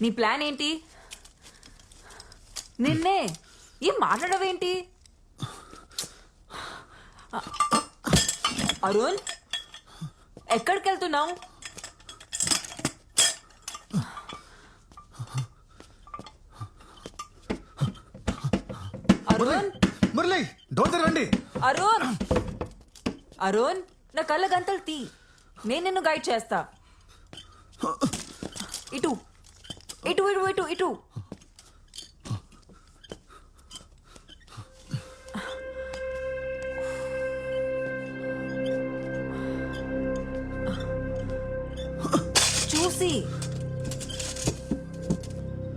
నీ ప్లాన్ ఏంటి? నిన్నే ఏం మాట్లాడవేంటి? అరుణ్, ఎక్కడికి వెళ్తున్నావు? అరుణ్, మురళి డోర్ తెరవండి. అరుణ్, అరుణ్, నా కళ్ళ గంతలు తీ. నేను నిన్ను గైడ్ చేస్తా. ఇటు ఇటు ఇటు ఇటు ఇటు. చూసి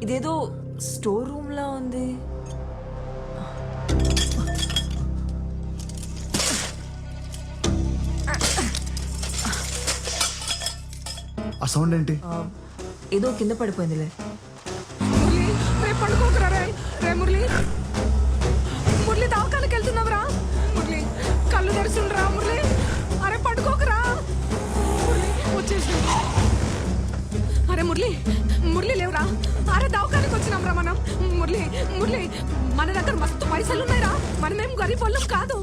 ఇదేదో స్టోర్ రూమ్ లా ఉంది. ఆ సౌండ్ ఏంటి? ఏదో కింద పడిపోయిందిలే. మురళి రేపు పడుకోకరా రే మురళి. మురళి దవాఖానకి వెళ్తున్నావురా మురళి. కళ్ళు తెరుచుండ్రా మురళి. అరే పడుకోకరా మురళి. వచ్చేసి అరే మురళి, మురళి లేవురా. అరే దవాఖానకి వచ్చినాంరా మనం. మురళి మురళి, మన దగ్గర మస్తు పైసలు ఉన్నాయిరా. మనమేం గరీబ్ వాళ్ళం కాదు.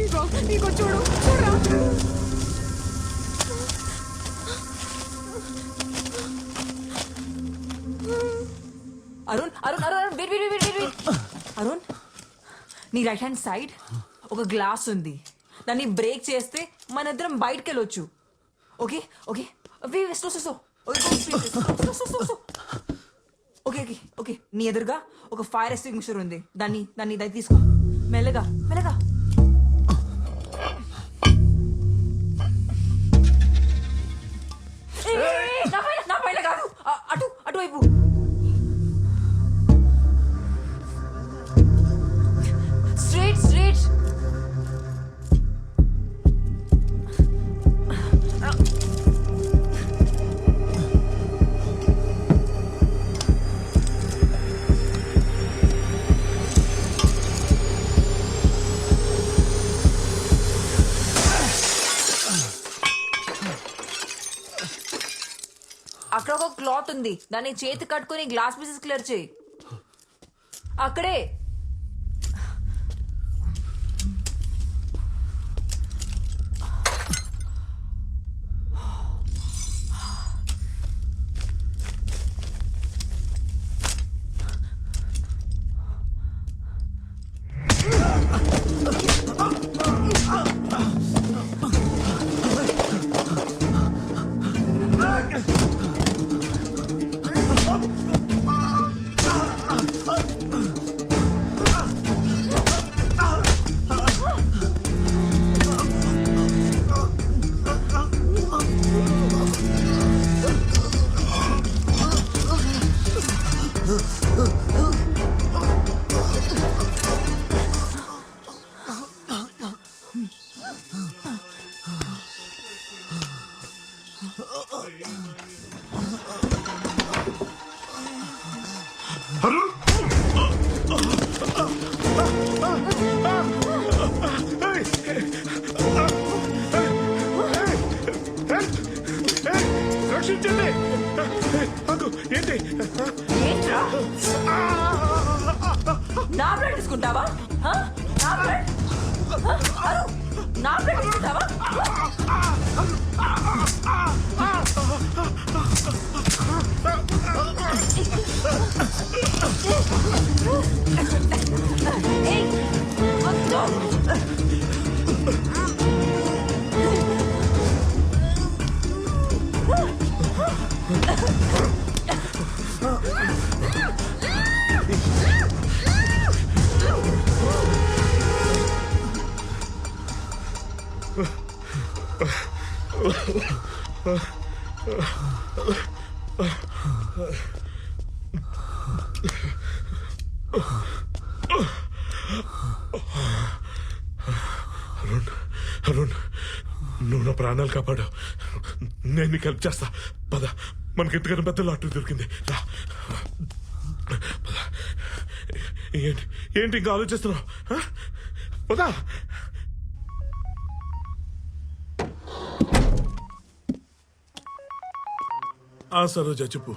ఇగో ఇగో చూడు చూడరా. Arun Arun Arun wait wait wait wait. Arun, నీ రైట్ హ్యాండ్ సైడ్ ఒక గ్లాస్ ఉంది. దాన్ని బ్రేక్ చేస్తే మన ఇద్దరం బయటకు వెళ్ళొచ్చు. Okay okay okay okay okay. నీ ఎదురుగా ఒక ఫైర్ ఎక్స్టింగ్విషర్ ఉంది. దాన్ని తీసుకో. మెల్లగా మెల్లగా. నా పైన కాదు, అటు అటువైపు. Straight, straight. అక్కడ ఒక క్లాత్ ఉంది. దాన్ని చేతి కట్టుకుని గ్లాస్ పీసెస్ క్లియర్ చేయి. అక్కడే. రక్షించండి. ఏంటి? ఏంట్రా? నా బ్లడ్ తీసుకుంటావా? నా బ్లడ్ తీసుకుంటావా? ఏయ్, వద్దు. అరుణ్, నువ్వు నా ప్రాణాలు కాపాడావు. నేను నీకు హెల్ప్ చేస్తా. పద, మనకి ఇంతకన్నా పెద్ద లాటరీ దొరికింది. రా పద. ఏంటి ఇంకా ఆలోచిస్తున్నావు? పదా. సరోజ చెప్పు.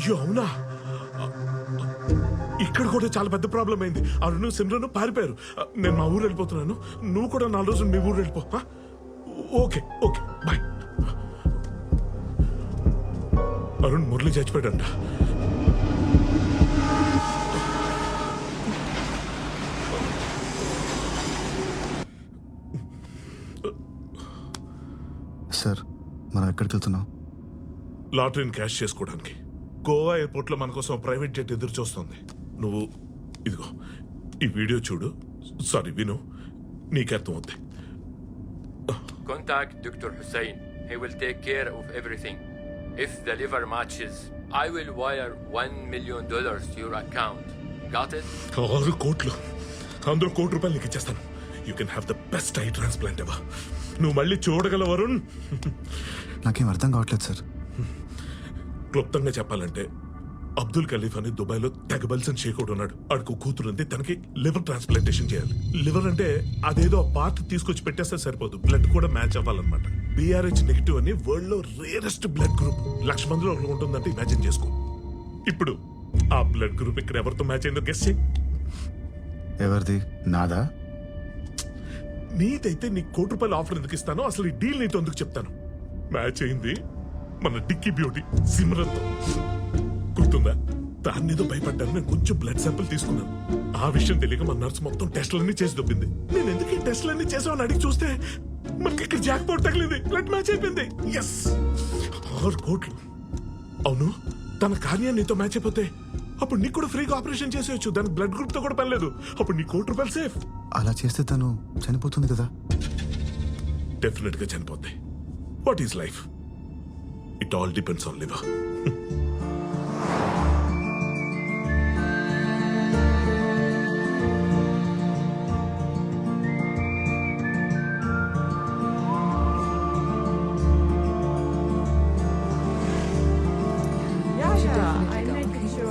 అయ్యో అవునా ఇక్కడ కూడా చాలా పెద్ద ప్రాబ్లం అయింది. అరుణ్ సిమ్రన్ పారిపోయారు. నేను మా ఊరు వెళ్ళిపోతున్నాను. నువ్వు కూడా 4 రోజులు మీ ఊరు వెళ్ళిపో. Okay okay bye. Arun Murali చచ్చిపోయాడంట. సార్ మనం ఎక్కడికి వెళ్తున్నాం? లాటరీని క్యాష్ చేసుకోవడానికి గోవా ఎయిర్పోర్ట్ లో మన కోసం ప్రైవేట్ జెట్ ఎదురు చూస్తుంది. నువ్వు ఇదిగో ఈ వీడియో చూడు. సారీ విను, నీకు అర్థం అవుతాయి. Contact Dr. Hussein. He will take care of everything. If the liver matches, I will wire $1 million to your account. Got it? 6 కోట్లు, అందులో ₹1 కోటి నీకు ఇచ్చేస్తాను. You can have the best I transplant ever. నువ్వు మళ్ళీ చూడగల వరుణ్. నాకేం అర్థం కావట్లేదు సార్. క్లుప్తంగా చెప్పాలంటే అబ్దుల్ ఖలీఫ్ అని దుబాయ్లో తెగబల్సన్ షేక్ ఒకడు ఉన్నాడు. ఆడికి కూతురు ఉంది. తనకి లివర్ ట్రాన్స్ప్లాంటేషన్ చేయాలి. లివర్ అంటే అదేదో పార్ట్ తీసుకొచ్చి పెట్టేస్తే సరిపోదు, బ్లడ్ కూడా మ్యాచ్ అవ్వాలన్నమాట. BRH నెగిటివ్ అని వరల్డ్ లో రేరెస్ట్ బ్లడ్ గ్రూప్. 1,00,000 మందిలో ఒకరు ఉంటుందంటే ఇమాజిన్ చేసుకో. ఇప్పుడు ఆ బ్లడ్ గ్రూప్ ఇక్కడ ఎవరితో మ్యాచ్ అయిందో గెస్ చేయి. ఎవరిది? నాదా? నీదైతే నీకు ₹1 కోటి ఆఫర్ ఎందుకు ఇస్తానో, అసలు ఈ డీల్ నీతో ఎందుకు చెప్తాను. మ్యాచ్ అయింది మన డిక్కీ బ్యూటీ సిమ్రన్తో. గుర్తుందా? దాన్ని ఏదో భయపడ్డాను. నేను కొంచెం బ్లడ్ శాంపుల్ తీసుకున్నాను. ఆ విషయం తెలియక మన నర్స్ మొత్తం టెస్టులన్నీ చేసి దొబ్బింది. నేను ఎందుకు ఈ టెస్టులన్నీ చేసామని అడిగి చూస్తే మనకి ఇక్కడ జాక్ పౌట్ తగిలింది. బ్లడ్ మ్యాచ్ అయిపోయింది. ఎస్, 6 కోట్లు. అవును, తన కార్యాన్ని నీతో మ్యాచ్ అయిపోతే అప్పుడు నీకు కూడా ఫ్రీగా ఆపరేషన్ చేసేయచ్చు. దానికి బ్లడ్ గ్రూప్ తో కూడా పని లేదు. అప్పుడు నీ ₹1 కోటి సేఫ్. అలా చేస్తే తను చనిపోతుంది కదా? డెఫినెట్ గా చనిపోద్ది. What is life? It all depends on liver.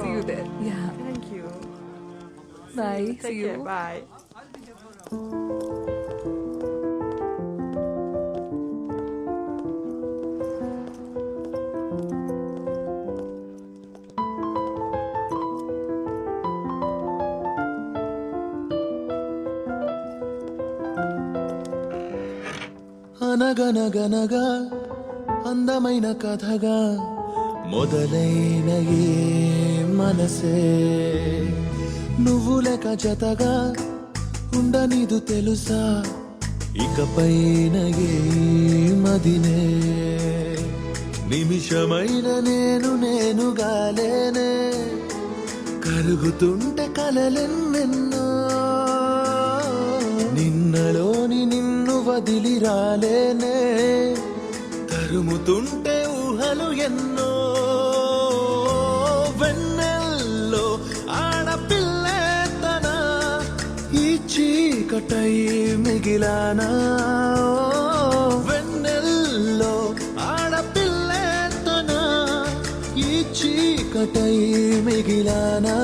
See you there. Yeah. Thank you. Bye. Take See you. care. Bye. అనగనగనగా అందమైన కథగా మొదలైన ఏ మనసే నువ్వు లెక్క జతగా ఉండనిదు తెలుసా ఇకపైన ఏ మదినే నిమిషమైన నేనుగా లేనే కరుగుతుంటే కలలెన్నెన్నో నిన్నలోని నిన్ను వదిలి రాలేనే తరుముతుంటే ఊహలు ఎన్నో వెన్నెల్లో ఆడపిల్లే తన ఈ చీకటై మిగిలానా వెన్నెల్లో ఆడపిల్లే తన ఈ చీకటై మిగిలానా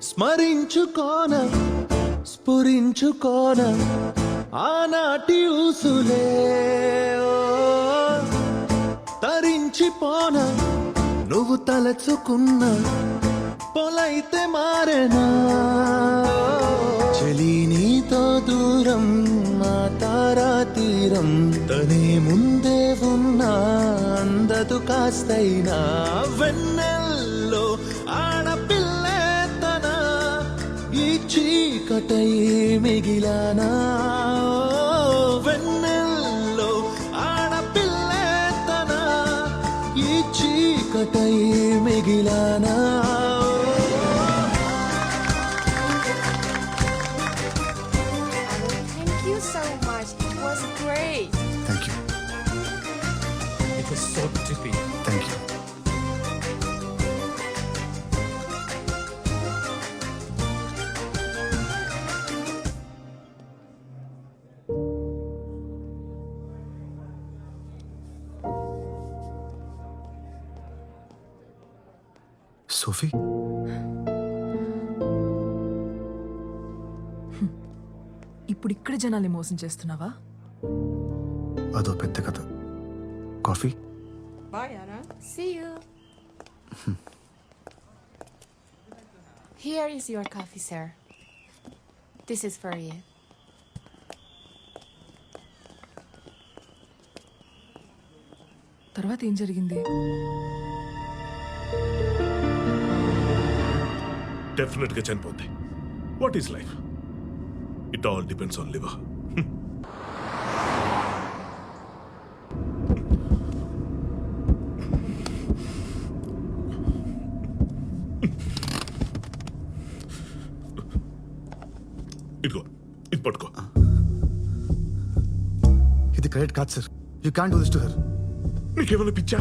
స్మరించుకోన స్ఫురించుకోన ఆనాటి ఊసులే తరించిపోన నువ్వు తలచుకున్న పొలైతే మారేనా చెలి నీతో దూరం మా తారా తీరం తనే ముందే ఉన్నా అందదు కాస్తైనా వెన్నెల్లో ఆడపిల్లే తన ఈ చీకటై మిగిలానా వెన్నెల్లో ఆడపిల్లే తన ఈ చీకటై మిగిలానా Thank you so much. It was great. Thank you. It was so trippy. Thank you. Sophie ఇప్పుడు ఇక్కడ జనాల్ని మోసం చేస్తున్నావా? అదో పెద్ద కథ. Coffee? See you. Here is your coffee, sir. This is for you. తర్వాత ఏం జరిగింది? డెఫినెట్ గా చనిపోద్ది. What is life? It all depends on liver. ఇదిగో ఇది పట్టుకో. ఇది credit card sir. You can do this to her. నీకేమైనా పిచ్చా?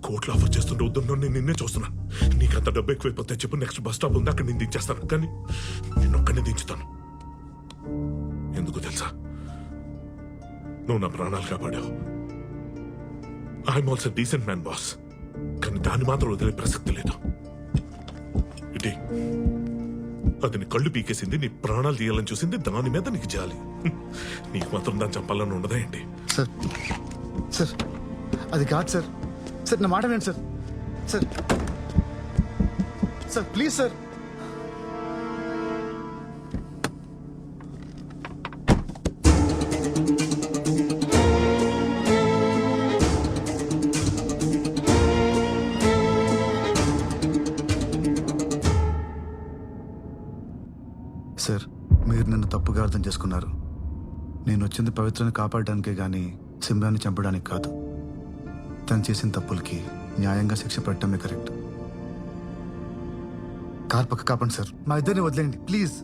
కోట్లు ఆఫర్ చేస్తుంటే వద్దున్నా నేను నిన్నే చూస్తున్నాను. నీకంత డబ్బు ఎక్కువైపోతే చెప్పు, నెక్స్ట్ బస్ స్టాప్ ఉంది అక్కడ నేను దించేస్తాను, కానీ నిన్నొక్కనే దించుతాను. ఎందుకు తెలుసా? నువ్వు నా ప్రాణాలు కాపాడావు. I am also decent man boss, కానీ దాన్ని మాత్రం వదిలే ప్రసక్తి లేదు. ఇటీ అది నీ కళ్ళు పీకేసింది, నీ ప్రాణాలు తీయాలని చూసింది, దాని మీద నీకు జాలి. నీకు మాత్రం దాన్ని చంపాలని ఉండదా ఏంటి? సార్ సార్ అది కాదు సార్. సార్ నా మాట వినండి sir. Sir sir please sir. Sir మీరు నన్ను తప్పుగా అర్థం చేసుకున్నారు. నేను వచ్చింది పవిత్రని కాపాడడానికే గాని సిమ్రాన్ని చంపడానికి కాదు. తను చేసిన తప్పులకి న్యాయంగా శిక్ష పెట్టడమే కరెక్ట్. కార్ పక్క కాపండి సార్. మా ఇద్దరిని వదిలేయండి ప్లీజ్.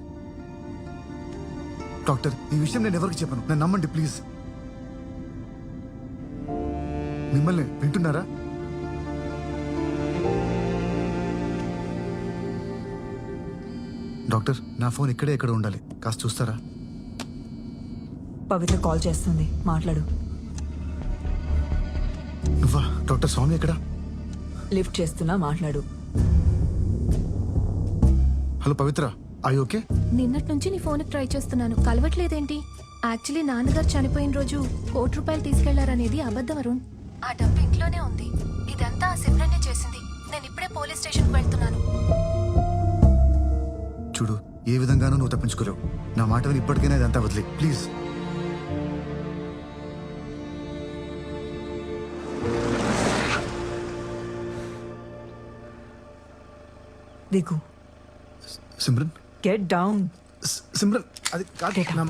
డాక్టర్ ఈ విషయం నేను ఎవరికి చెప్పను, నన్ను నమ్మండి ప్లీజ్. మిమ్మల్ని వింటున్నారా? డాక్టర్ నా ఫోన్ ఇక్కడే ఎక్కడ ఉండాలి, కాస్త చూస్తారా? పవిత్ర కాల్ చేస్తుంది, మాట్లాడు. నువ్వా? డాక్టర్ స్వామి ఎక్కడా? లిఫ్ట్ చేస్తున్నా, మాట్లాడు. Hello Pavitra, I okay? నిన్నటి నుంచి నీ ఫోన్కి ట్రై చేస్తున్నాను, కలవట్లేదేంటి? యాక్చువల్లీ నాన్నగారు చనిపోయిన రోజు ₹1,00,000 తీసుకెళ్లారనేది అబద్ధం అరుణ్. ఆ డబ్బు ఇంట్లోనే ఉంది. ఇదంతా ఆ సిమ్రన్నే చేసింది. నేను ఇప్పుడే పోలీస్ స్టేషన్కి వెళ్తున్నాను. చూడు, ఏ విధంగానూ నువ్వు తప్పించుకోలేవు. నా మాట విని ఇప్పటికైనా ఇదంతా వదిలే ప్లీజ్. దిగు. Simran get down. సిమ్రన్ అది కాదు,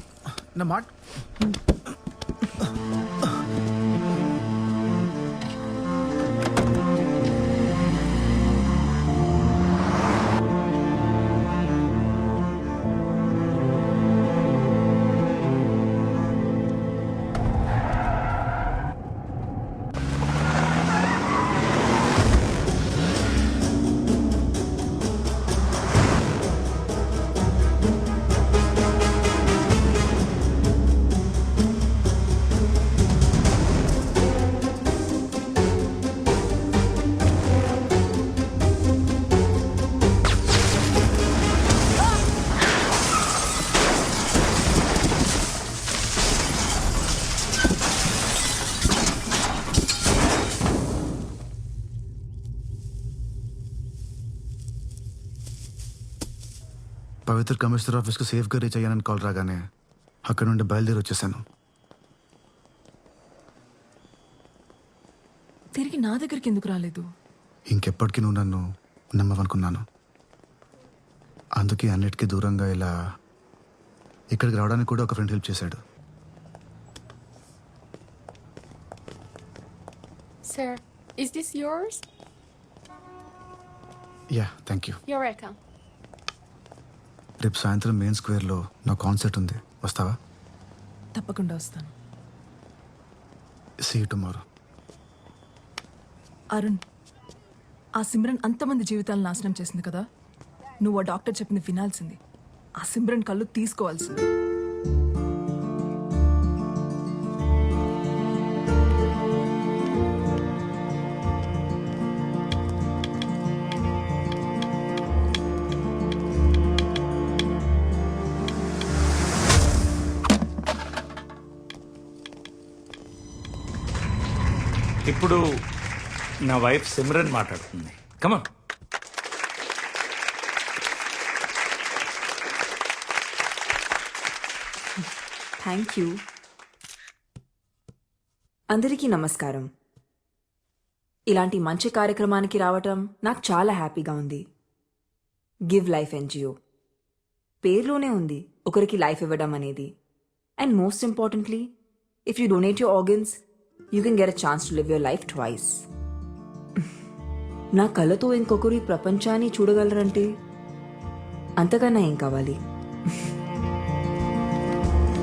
నా మాట. పవిత్ర కమిషనర్ ఆఫీస్కి సేఫ్గా రీచ్ అయ్యానని కాల్ రాగానే అక్కడ నుండి బయలుదేరి వచ్చేసాను. తిరిగి నా దగ్గరికి ఎందుకు రాలేదు? ఇంకెప్పటికీ నువ్వు నన్ను నమ్మవనుకున్నాను. అందుకే అన్నిటికీ దూరంగా ఇలా ఇక్కడికి రావడానికి కూడా ఒక ఫ్రెండ్ హెల్ప్ చేశాడు. Sir, is this yours? Yeah thank you. You're welcome. రేపు సాయంత్రం మెయిన్ స్క్వేర్లో నా కాన్సర్ట్ ఉంది, వస్తావా? తప్పకుండా వస్తాను. See you tomorrow. అరుణ్, ఆ సిమ్రన్ అంతమంది జీవితాలను నాశనం చేసింది కదా, నువ్వు ఆ డాక్టర్ చెప్పింది వినాల్సింది. ఆ సిమ్రన్ కళ్ళు తీసుకోవాల్సింది. ఇప్పుడు నా వైఫ్ సిమ్రన్ మాట్లాడుతుంది. కమన్. Thank you. అందరికీ నమస్కారం. ఇలాంటి మంచి కార్యక్రమానికి రావటం నాకు చాలా హ్యాపీగా ఉంది. గివ్ లైఫ్ ఎన్జిఓ పేరులోనే ఉంది ఒకరికి లైఫ్ ఇవ్వడం అనేది. And most importantly, if you donate your organs you can get a chance to live your life twice. నా కళ్ళతో ఇంకొకరు ఈ ప్రపంచాన్ని చూడగలరంటే అంతకన్నా ఏం కావాలి?